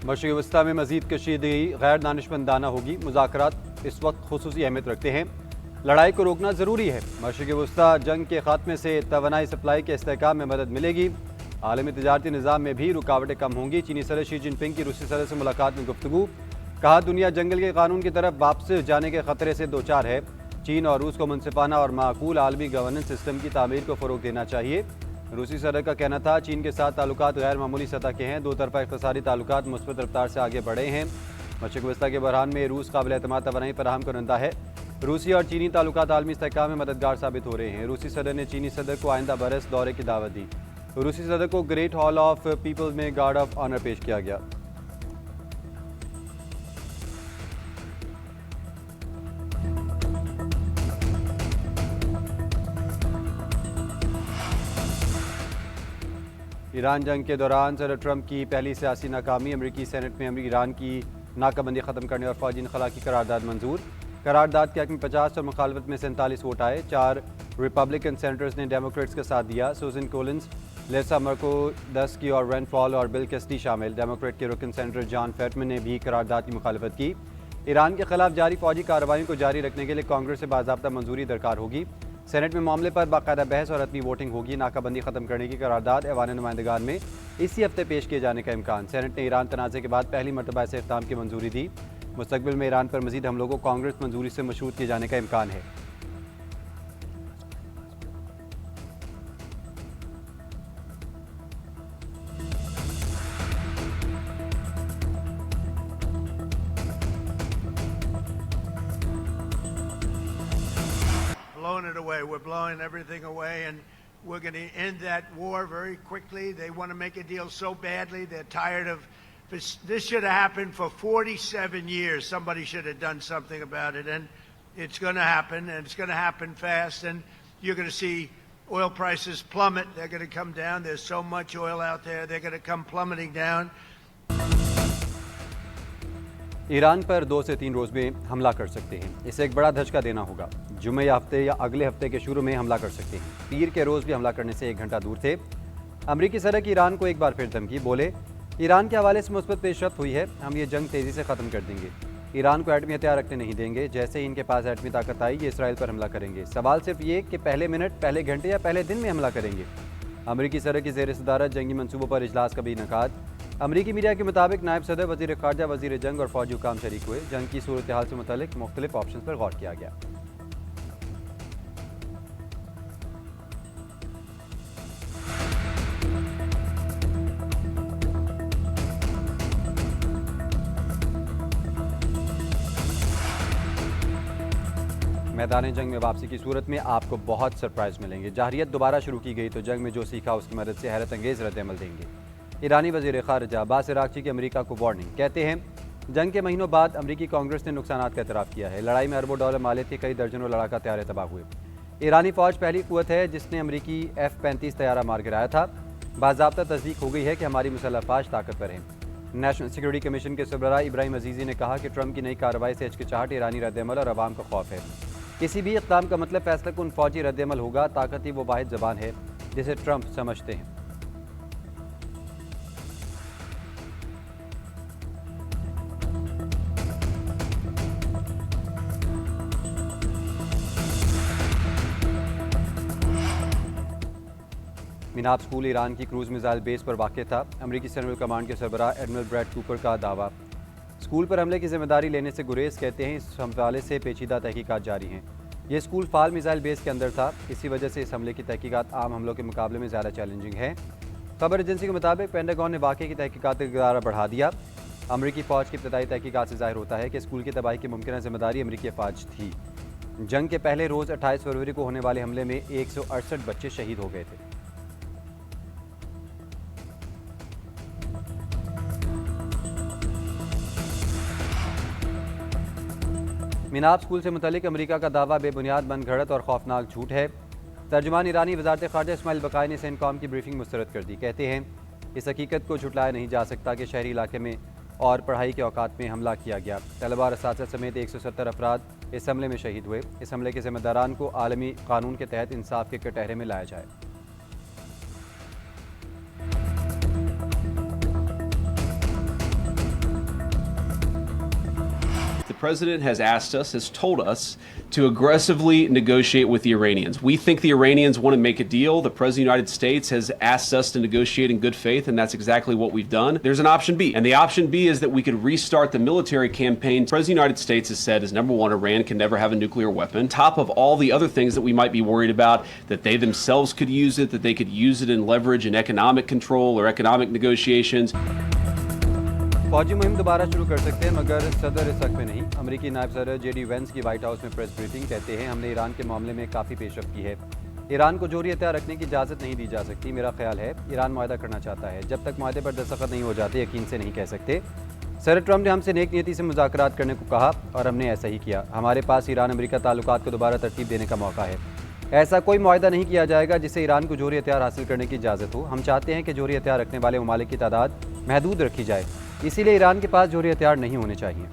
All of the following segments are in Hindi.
मशरिक़ वस्ता में मज़ीद कशीदगी गैर दानिशमंदाना होगी। मुज़ाकरात इस वक्त खुसूसी अहमियत रखते हैं। लड़ाई को रोकना ज़रूरी है। मशरिक़ वस्ता जंग के खात्मे से तवानाई सप्लाई के इस्तेहकाम में मदद मिलेगी। आलमी तजारती निज़ाम में भी रुकावटें कम होंगी। चीनी सदर शी जिनपिंग की रूसी सदर से मुलाकात में गुफ्तगू। कहा, दुनिया जंगल के कानून की तरफ वापस जाने के खतरे से दो चार है। चीन और रूस को मुनसिफाना और माकूल आलमी गवर्नेंस सिस्टम की तामीर को फ़रोग देना चाहिए। रूसी सदर का कहना था, चीन के साथ ताल्लुकात गैर मामूली सतह के हैं। दो तरफा इक़्तिसादी ताल्लुकात मुस्बत रफ्तार से आगे बढ़े हैं। मशरिक़ वस्ता के बहरान में रूस काबिल एतमाद तवानाई फराहम करता है। रूसी और चीनी ताल्लुकात आलमी इस्तेहकाम में मददगार साबित हो रहे हैं। रूसी सदर ने चीनी सदर को आइंदा बरस दौरे की दावत दी। रूसी सदर को ग्रेट हॉल ऑफ पीपल्स में गार्ड ऑफ ऑनर पेश किया गया। ईरान जंग के दौरान सदर ट्रंप की पहली सियासी नाकामी। अमरीकी सेनेट में ईरान की नाकाबंदी ख़त्म करने और फौजी इनखला की करारदाद मंजूर। करारदाद के हक़ में 50 और मुखालफत में 47 वोट आए। 4 रिपब्लिकन सेनेटर्स ने डेमोक्रेट्स का साथ दिया। सुजन कोलिंस, लेसा मर्कोदस्की और रैंड पॉल और बिल कैसिडी शामिल। डेमोक्रेट के रुकन सेनेटर जॉन फेटमैन ने भी करारदाद की मुखालफत की। ईरान के खिलाफ जारी फौजी कार्रवाई को जारी रखने के लिए कांग्रेस से बाज़ाब्ता मंजूरी दरकार होगी। सेनेट में मामले पर बाकायदा बहस और हतमी वोटिंग होगी। नाकाबंदी ख़त्म करने की करारदाद ऐवान नुमाइंदगान में इसी हफ्ते पेश किए जाने का इम्कान। सेनेट ने ईरान तनाज़े के बाद पहली मरतबा इसे इख्ताम की मंजूरी दी। मुस्तकबिल में ईरान पर मजीद हमलों को कांग्रेस मंजूरी से मशरूत किए जाने का इम्कान है। Blowing it away. We're blowing everything away, and we're going to end that war very quickly. They want to make a deal so badly. They're tired of this. Should have happened for 47 years. Somebody should have done something about it, and it's going to happen, and it's going to happen fast. And you're going to see oil prices plummet. They're going to come down. There's so much oil out there. They're going to come plummeting down. Iran पर 2 से 3 रोज़ में हमला कर सकते हैं। इसे एक बड़ा धचका देना होगा। जुमे या हफ्ते या अगले हफ्ते के शुरू में हमला कर सकते हैं। पीर के रोज़ भी हमला करने से 1 घंटा दूर थे। अमरीकी सदर की ईरान को एक बार फिर धमकी। बोले, ईरान के हवाले से मुस्बत पेशरफ्त हुई है। हम ये जंग तेज़ी से ख़त्म कर देंगे। ईरान को एटमी हथियार रखने नहीं देंगे। जैसे ही इनके पास एटमी ताकत आई, ये इसराइल पर हमला करेंगे। सवाल सिर्फ ये कि पहले मिनट, पहले घंटे या पहले दिन में हमला करेंगे। अमरीकी सदर की ज़ेर सदारत जंगी मनसूबों पर इजलास का भी इनेकाद। अमरीकी मीडिया के मुताबिक नायब सदर, वज़ीर ख़ारजा, वज़ीर जंग और फ़ौजी हुकाम शरीक हुए। जंग की सूरत हाल से मुतल्लिक़ मुख्तलिफ ऑप्शन पर गौर किया गया। मैदान जंग में वापसी की सूरत में आपको बहुत सरप्राइज़ मिलेंगे। जाहरियत दोबारा शुरू की गई तो जंग में जो सीखा उसकी मदद से हैरत अंगेज़ रद्द-ए-अमल देंगे। ईरानी वज़ीर ख़ारजा अब्बास अराग़ची की अमरीका को वार्निंग। कहते हैं, जंग के महीनों बाद अमरीकी कांग्रेस ने नुकसानात का एतराफ़ किया है। लड़ाई में अरबों डॉलर मालियत के कई दर्जनों लड़ाका तैयारे तबाह हुए। ईरानी फ़ौज पहली क़ुव्वत है जिसने अमरीकी F-35 तैयारा मार गिराया था। बाज़ाब्ता तस्दीक हो गई है कि हमारी मुसल्लह फ़ौज ताकतवर है। नेशनल सिक्योरिटी कमीशन के सरबराह इब्राहिम अजीज़ी ने कहा कि ट्रंप की नई कार्रवाई से हिचकिचाहट, ईरानी रद्द-ए-अमल और अवाम का खौफ है। किसी भी इक़दाम का मतलब फैसला कुन फ़ौजी रद्द-ए-अमल होगा। ताकत ही वो वाहिद ज़बान है जिसे ट्रंप समझते हैं। मिनाब स्कूल ईरान की क्रूज़ मिसाइल बेस पर वाक़ था। अमरीकी सेंट्रल कमांड के सरबराह एडमिरल ब्रैड कूपर का दावा। स्कूल पर हमले की जिम्मेदारी लेने से गुरेज। कहते हैं, इस हवाले से पेचीदा तहकीकात जारी हैं। यह स्कूल फ़ाल मिसाइल बेस के अंदर था। इसी वजह से इस हमले की तहकीकात आम हमलों के मुकाबले में ज़्यादा चैलेंजिंग है। खबर एजेंसी के मुताबिक पेंटागन ने वाक़े की तहकीकात का दायरा बढ़ा दिया। अमरीकी फ़ौज की इब्तदाई तहकीकात से ज़ाहिर होता है कि स्कूल की तबाही की मुमकिन जिम्मेदारी अमरीकी फ़ौज थी। जंग के पहले रोज़ 28 फरवरी को होने वाले हमले में 168 बच्चे शहीद हो गए थे। मिनाब स्कूल से मुतल्लिक अमरीका का दावा बेबुनियाद, मनगढ़ंत और खौफनाक झूठ है। तर्जुमान ईरानी वज़ारत ख़ारजा इस्माइल बक़ाई ने सेंटकॉम की ब्रीफिंग मुस्तरद कर दी। कहते हैं, इस हकीकत को झुटलाया नहीं जा सकता कि शहरी इलाके में और पढ़ाई के औकात में हमला किया गया। तलबा और असातिज़ा समेत 170 अफराद इस हमले में शहीद हुए। इस हमले के ज़िम्मेदारान को आलमी कानून के तहत इंसाफ के कटहरे में लाया जाए। president has asked us, has told us to aggressively negotiate with the Iranians. We think the Iranians want to make a deal. The president of the United States has asked us to negotiate in good faith, and that's exactly what we've done. There's an option B, and the option B is that we could restart the military campaign. The president of the United States has said, is number one, Iran can never have a nuclear weapon. Top of all the other things that we might be worried about, that they themselves could use it, that they could use it in leverage in economic control or economic negotiations. फौजी मुहिम दोबारा शुरू कर सकते हैं, मगर सदर इस हक में नहीं। अमेरिकी नायब सदर जेडी वेंस की व्हाइट हाउस में प्रेस ब्रीफिंग कहते हैं, हमने ईरान के मामले में काफ़ी पेशरफ की है। ईरान को जोहरी हथियार रखने की इजाज़त नहीं दी जा सकती। मेरा ख्याल है ईरान मुआहदा करना चाहता है, जब तक मुआहदे पर दस्तखत नहीं हो जाते यकीन से नहीं कह सकते। सदर ट्रंप ने हमसे नेक नीयती से मुज़ाकरात करने को कहा और हमने ऐसा ही किया। हमारे पास ईरान अमेरिका ताल्लुकात को दोबारा तरतीब देने का मौका है। ऐसा कोई मुआहदा नहीं किया जाएगा जिससे ईरान को जोहरी हथियार हासिल करने की इजाज़त हो। हम चाहते हैं कि जोहरी हथियार रखने वाले ममालिक की तादाद महदूद रखी जाए, इसीलिए ईरान के पास जोहरी हथियार नहीं होने चाहिए।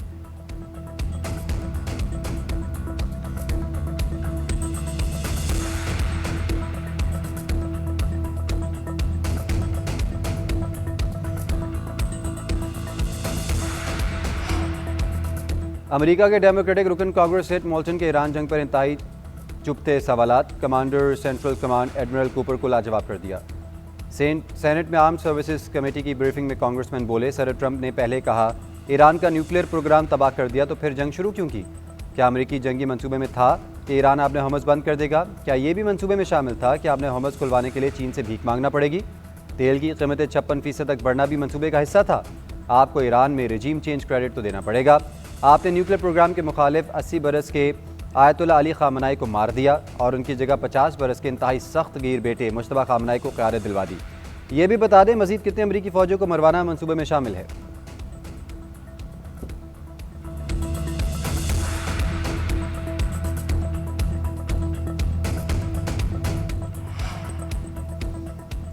अमेरिका के डेमोक्रेटिक रुकन कांग्रेस हेड मोल्टन के ईरान जंग पर इंतहाई चुपते सवालात। Commander central command admiral Cooper को लाजवाब कर दिया। सेनेट में आर्म सर्विसेज कमेटी की ब्रीफिंग में कांग्रेसमैन बोले, सदर ट्रंप ने पहले कहा ईरान का न्यूक्लियर प्रोग्राम तबाह कर दिया, तो फिर जंग शुरू क्यों की? क्या अमेरिकी जंगी मंसूबे में था कि ईरान आपने हमस बंद कर देगा? क्या ये भी मंसूबे में शामिल था कि आपने हमस खुलवाने के लिए चीन से भीख मांगना पड़ेगी? तेल की कीमतें 56% तक बढ़ना भी मंसूबे का हिस्सा था। आपको ईरान में रजीम चेंज क्रेडिट तो देना पड़ेगा। आपने न्यूक्लियर प्रोग्राम के मुखालिफ 80 बरस के आयतुल्ला अली खामनाई को मार दिया और उनकी जगह 50 बरस के इंतहाई सख्त गिर बेटे मुश्तबा खामनाई को क़यादत दिलवा दी। ये भी बता दें मजीद कितने अमरीकी फौजियों को मरवाना मंसूबे में शामिल है।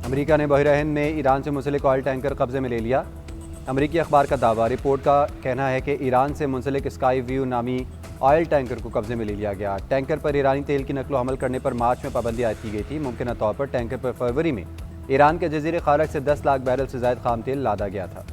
अमेरिका ने बहरीन हिंद में ईरान से मुंसलिक ऑयल टैंकर कब्जे में ले लिया। अमेरिकी अखबार का दावा, रिपोर्ट का कहना है कि ईरान से मुंसलिक स्काई व्यू नामी ऑयल टैंकर को कब्जे में ले लिया गया। टैंकर पर ईरानी तेल की नकलो हमल करने पर मार्च में पाबंदी आयद की गई थी। मुमकिन तौर पर टैंकर पर फरवरी में ईरान के जजीरे खारक से 10 लाख बैरल से ज़ायद खाम तेल लादा गया था।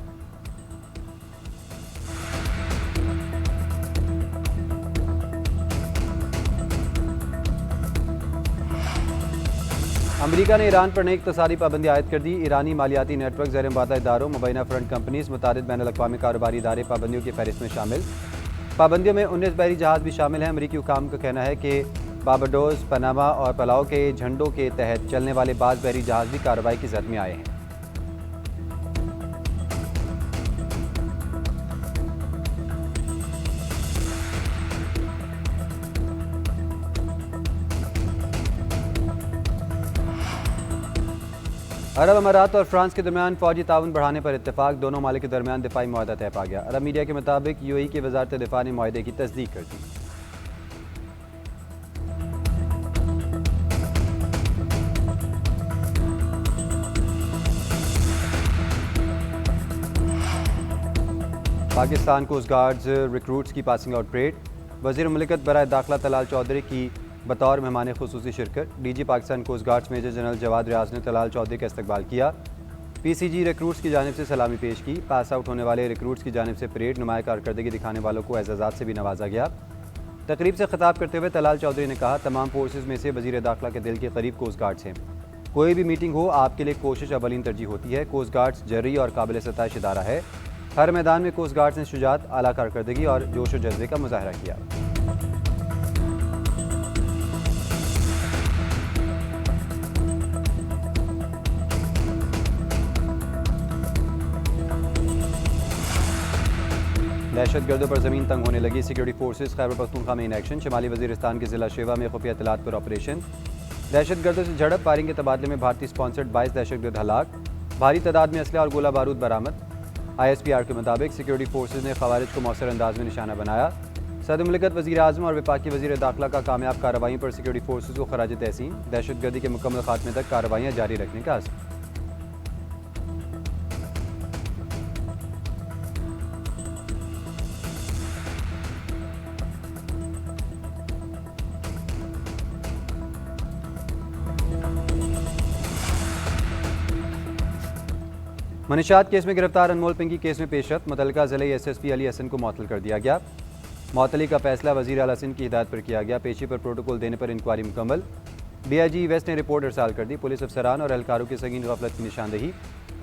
अमेरिका ने ईरान पर नई इक़्तिसादी पाबंदी आयद कर दी। ईरानी मालियाती नेटवर्क, ज़ेर मुबादला इदारों, मुबैना फ्रंट कंपनीज, मुतादिद बैनुल-अक़वामी कारोबारी इदारे पाबंदियों की फहरिस्त में शामिल। पाबंदियों में 19 बहरी जहाज़ भी शामिल हैं। अमेरिकी हुकाम का कहना है कि बारबाडोस, पनामा और पलाओ के झंडों के तहत चलने वाले बाज़ बहरी जहाज़ भी कार्रवाई की जद में आए हैं। अरब अमारात और फ्रांस के दरमियान फौजी ताउन बढ़ाने पर इत्तेफाक। दोनों मालिक के दरमियान दिफाई मुआहदा तय पा गया। अरब मीडिया के मुताबिक यूएई की वजारत दिफा ने मुआहदे की तस्दीक कर दी। पाकिस्तान कोस्ट गार्ड्स रिक्रूट्स की पासिंग आउट परेड। वज़ीर मुमलिकत बराए दाखिला तलाल चौधरी की बतौर मेहमान खुसूसी शिरकत। DG Pakistan coast guards major general Jawad Riaz ने तलाल चौधरी का इस्तकबाल किया। पीसीजी रिक्रूट्स की जानिब से सलामी पेश की। पास आउट होने वाले रिक्रूट्स की जानिब से परेड नुमाया कारकर्दगी दिखाने वालों को एजाज़ात से भी नवाजा गया। तकरीब से खिताब करते हुए तलाल चौधरी ने कहा, तमाम फोर्सेज में से वज़ीर दाखिला के दिल के करीब कोस्ट गार्ड्स हैं। कोई भी मीटिंग हो, आपके लिए कोशिश अवलीन तरजीह होती है। कोस्ट गार्ड्स जर्री और काबिल सताइश इदारा है। हर मैदान में कोस्ट गार्ड्स ने शुजात, आला कारकर्दगी और जोश व जज्बे का मुजाहरा किया। दहशतगर्दों पर ज़मीन तंग होने लगी। सिक्योरिटी फोर्सेज खैबर पख्तूनख्वा में इन एक्शन। शुमाली वज़ीरिस्तान के ज़िला शेवा में खुफिया इत्तलात पर ऑपरेशन। दहशतगर्दों से झड़प, फायरिंग के तबादले में भारतीय स्पॉन्सर्ड 22 दहशतगर्द हलाक। भारी तादाद में असलहा और गोला बारूद बरामद। ISPR के मुताबिक सिक्योरिटी फोर्सेज ने खवारिज को मौसर अंदाज में निशाना बनाया। सदर मुमलिकत वज़ीर आज़म और वफाकी वज़ीर दाखिला का कामयाब कार्रवाइयों पर सिक्योरिटी फोर्सेज को खराज तहसीन। दहशतगर्दी के मुकम्मल खात्मे तक कार्रवाइयाँ जारी रखने का अज़्म। मनीषात केस में गिरफ्तार अनमोल पिंकी केस में पेशरफ। मुतल्लिका ज़िले SSP अली हसन को मुअत्तल कर दिया गया। मअतली का फैसला वज़ीर आला सिंध की हिदायत पर किया गया। पेशी पर प्रोटोकॉल देने पर इंक्वायरी मुकम्मल। DIG वेस्ट ने रिपोर्ट इरसाल कर दी। पुलिस अफसरान और एहलकारों की संगीन गफलत की निशानदेही।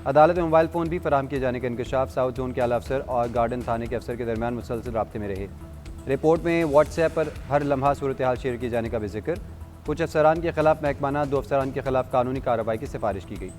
अदालत में मोबाइल फ़ोन भी फराहम किए जाने का इंकशाफ। साउथ जोन के आला अफसर और गार्डन थाने के अफसर के दरमियान मुसलसल राब्ते में रहे। रिपोर्ट में व्हाट्सएप पर हर लम्हा सूरत हाल शेयर किए जाने का भी जिक्र। कुछ अफसरान के खिलाफ महकमाना 2 अफसरान के खिलाफ कानूनी कार्रवाई की सिफारिश की गई।